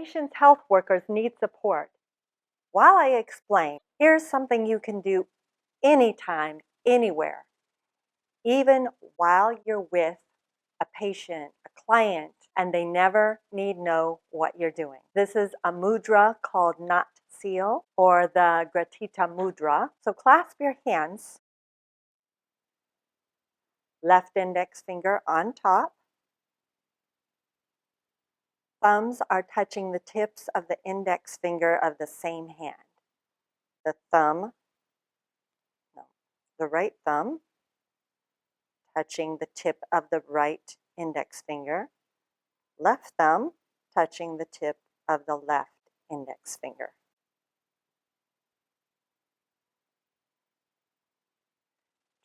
Nation's health workers need support. While I explain, here's something you can do anytime, anywhere, even while you're with a patient, a client, and they never need know what you're doing. This is a mudra called Knot Seal or the Gratita Mudra. So clasp your hands, left index finger on top. Thumbs are touching the tips of the index finger of the same hand. The right thumb touching the tip of the right index finger. Left thumb touching the tip of the left index finger.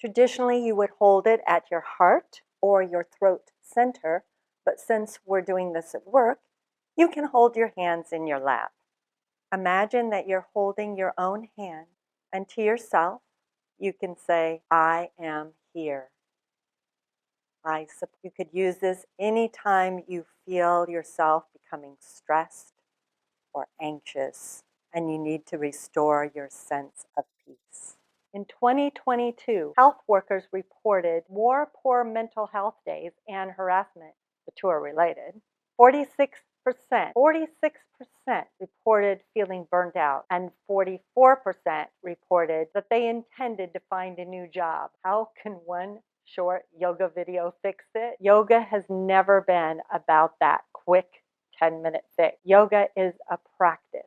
Traditionally, you would hold it at your heart or your throat center, but since we're doing this at work, you can hold your hands in your lap. Imagine that you're holding your own hand, and to yourself, you can say, I am here. You could use this anytime you feel yourself becoming stressed or anxious, and you need to restore your sense of peace. In 2022, health workers reported more poor mental health days and harassment. The two are related. 46% reported feeling burnt out, and 44% reported that they intended to find a new job. How can one short yoga video fix it? Yoga has never been about that quick 10-minute fix. Yoga is a practice.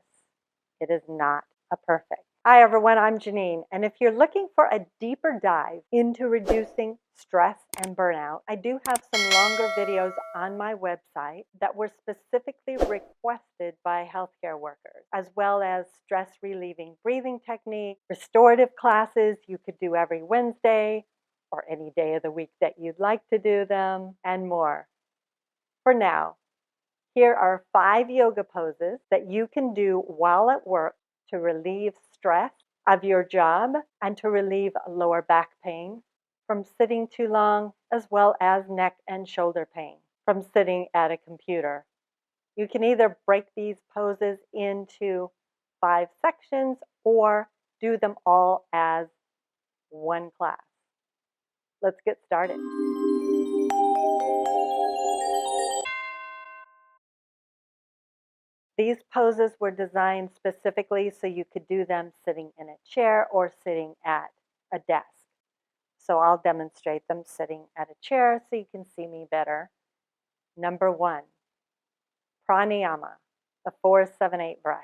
It is not a perfect. Hi everyone, I'm Genene, and if you're looking for a deeper dive into reducing stress and burnout, I do have some longer videos on my website that were specifically requested by healthcare workers, as well as stress relieving breathing techniques, restorative classes you could do every Wednesday or any day of the week that you'd like to do them, and more. For now, here are 5 yoga poses that you can do while at work to relieve stress of your job and to relieve lower back pain from sitting too long, as well as neck and shoulder pain from sitting at a computer. You can either break these poses into 5 sections or do them all as one class. Let's get started. These poses were designed specifically so you could do them sitting in a chair or sitting at a desk. So I'll demonstrate them sitting at a chair so you can see me better. Number 1, pranayama, the 4-7-8 breath.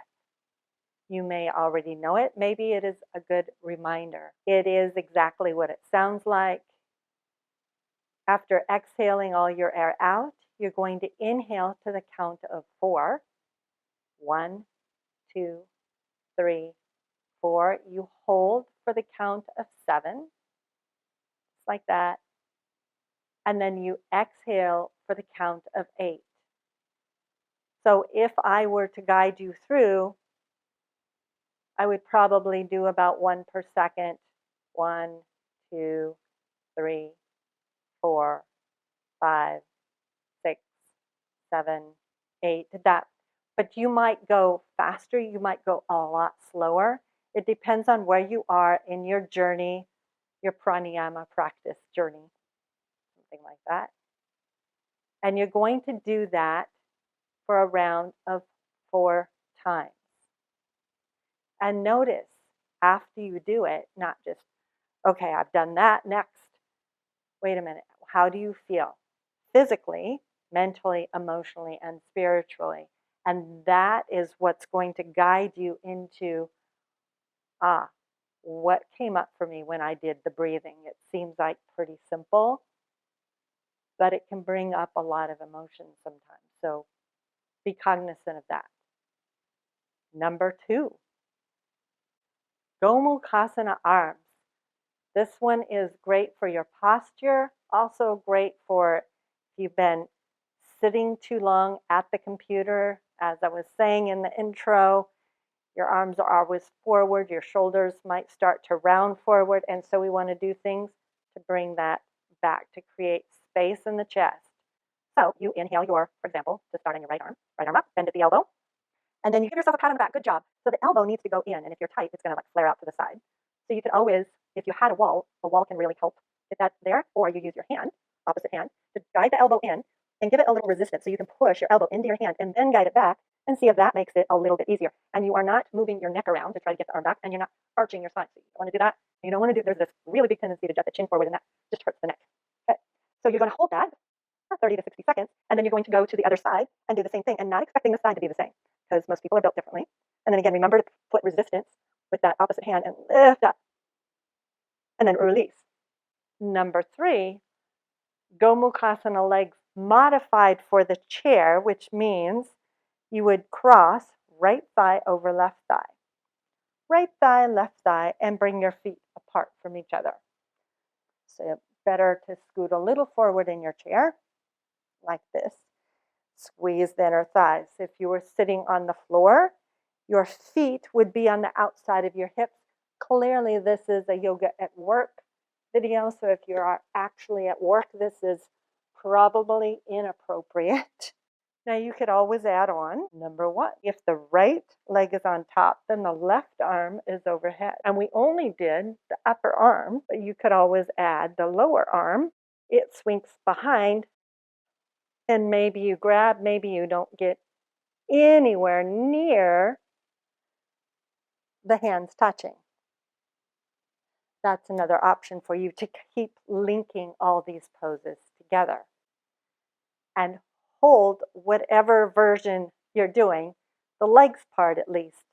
You may already know it. Maybe it is a good reminder. It is exactly what it sounds like. After exhaling all your air out, you're going to inhale to the count of 4. 1, 2, 3, 4. You hold for the count of 7, just like that. And then you exhale for the count of 8. So if I were to guide you through, I would probably do about 1 per second. 1, 2, 3, 4, 5, 6, 7, 8. But you might go faster, you might go a lot slower. It depends on where you are in your journey, your pranayama practice journey, something like that. And you're going to do that for a round of 4 times. And notice after you do it, not just, okay, I've done that, next. Wait a minute, how do you feel? Physically, mentally, emotionally, and spiritually. And that is what's going to guide you into, what came up for me when I did the breathing. It seems like pretty simple, but it can bring up a lot of emotions sometimes. So be cognizant of that. Number 2, Gomukhasana arms. This one is great for your posture, also great for if you've been sitting too long at the computer. As I was saying in the intro, your arms are always forward, your shoulders might start to round forward, and so we want to do things to bring that back to create space in the chest. So you inhale for example, to start on your right arm up, bend at the elbow, And then you give yourself a pat on the back. Good job. So the elbow needs to go in, and if you're tight, it's going to like flare out to the side. So you could always, if you had a wall can really help if that's there, or you use your hand, opposite hand, to guide the elbow in and give it a little resistance so you can push your elbow into your hand and then guide it back and see if that makes it a little bit easier. And you are not moving your neck around to try to get the arm back, and you're not arching your spine. So you don't want to do that. You don't want to do, there's this really big tendency to jet the chin forward, and that just hurts the neck. Okay. So you're going to hold that 30 to 60 seconds, and then you're going to go to the other side and do the same thing, and not expecting the side to be the same, because most people are built differently. And then again, remember to put resistance with that opposite hand and lift up, and then release. Number 3, Gomukhasana legs modified for the chair, which means you would cross right thigh over left thigh, left thigh, and bring your feet apart from each other. So better to scoot a little forward in your chair, like this. Squeeze the inner thighs. If you were sitting on the floor, your feet would be on the outside of your hips. Clearly, this is a yoga at work video, so if you are actually at work, this is probably inappropriate. Now you could always add on, number 1, if the right leg is on top, then the left arm is overhead. And we only did the upper arm, but you could always add the lower arm. It swings behind, and maybe you grab, maybe you don't get anywhere near the hands touching. That's another option for you to keep linking all these poses together. And hold whatever version you're doing, the legs part at least,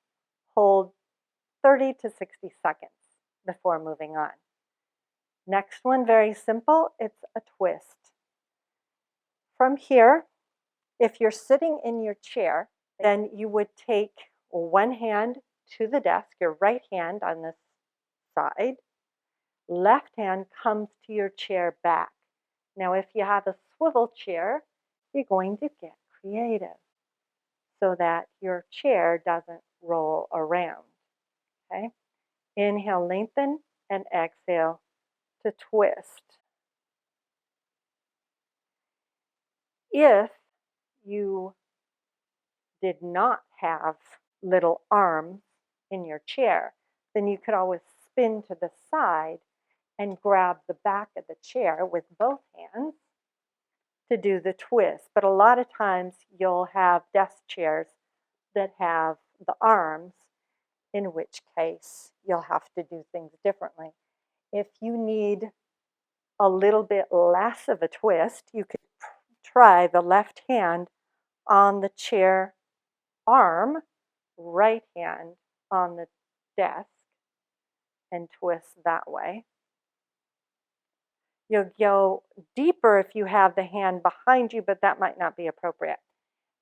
hold 30 to 60 seconds before moving on. Next one, very simple, it's a twist. From here, if you're sitting in your chair, then you would take one hand to the desk, your right hand on this side, left hand comes to your chair back. Now, if you have a swivel chair, you're going to get creative so that your chair doesn't roll around. Okay? Inhale, lengthen, and exhale to twist. If you did not have little arms in your chair, then you could always spin to the side and grab the back of the chair with both hands to do the twist. But a lot of times you'll have desk chairs that have the arms, in which case you'll have to do things differently. If you need a little bit less of a twist, you could try the left hand on the chair arm, right hand on the desk, and twist that way. You'll go deeper if you have the hand behind you, but that might not be appropriate.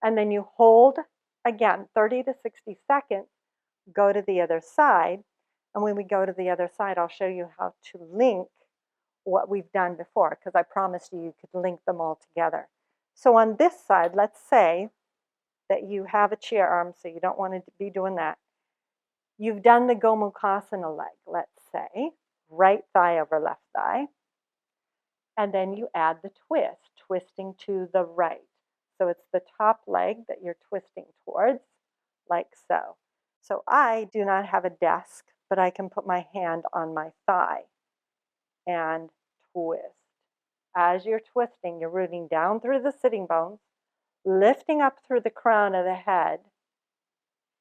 And then you hold, again, 30 to 60 seconds, go to the other side. And when we go to the other side, I'll show you how to link what we've done before, because I promised you could link them all together. So on this side, let's say that you have a chair arm, so you don't want to be doing that. You've done the Gomukhasana leg, let's say, right thigh over left thigh. And then you add the twist, twisting to the right. So it's the top leg that you're twisting towards, like so. So I do not have a desk, but I can put my hand on my thigh and twist. As you're twisting, you're rooting down through the sitting bones, lifting up through the crown of the head,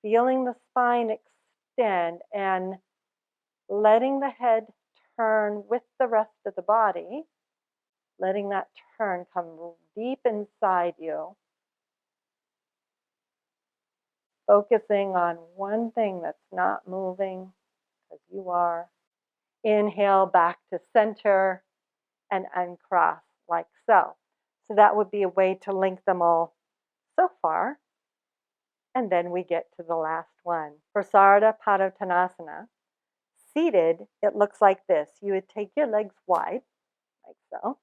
feeling the spine extend, and letting the head turn with the rest of the body, letting that turn come deep inside you, focusing on one thing that's not moving, because you are. Inhale back to center and uncross like so. So that would be a way to link them all so far. And then we get to the last one. For Sarada Padottanasana, seated, it looks like this. You would take your legs wide, like so,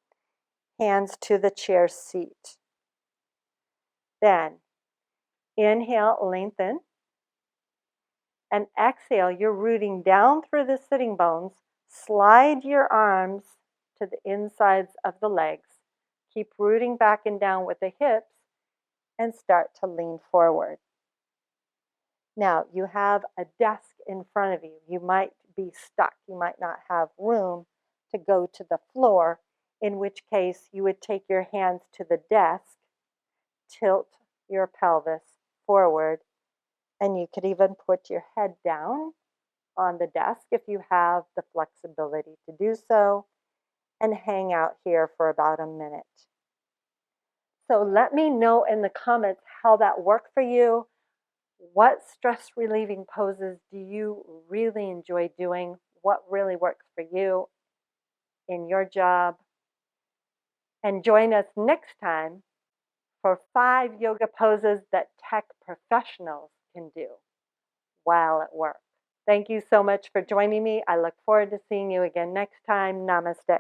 hands to the chair seat. Then inhale, lengthen, and exhale, you're rooting down through the sitting bones. Slide your arms to the insides of the legs. Keep rooting back and down with the hips and start to lean forward. Now, you have a desk in front of you. You might be stuck. You might not have room to go to the floor, in which case you would take your hands to the desk, tilt your pelvis forward, and you could even put your head down on the desk if you have the flexibility to do so, and hang out here for about a minute. So let me know in the comments how that worked for you. What stress relieving poses do you really enjoy doing? What really works for you in your job? And join us next time for 5 yoga poses that tech professionals can do while at work. Thank you so much for joining me. I look forward to seeing you again next time. Namaste.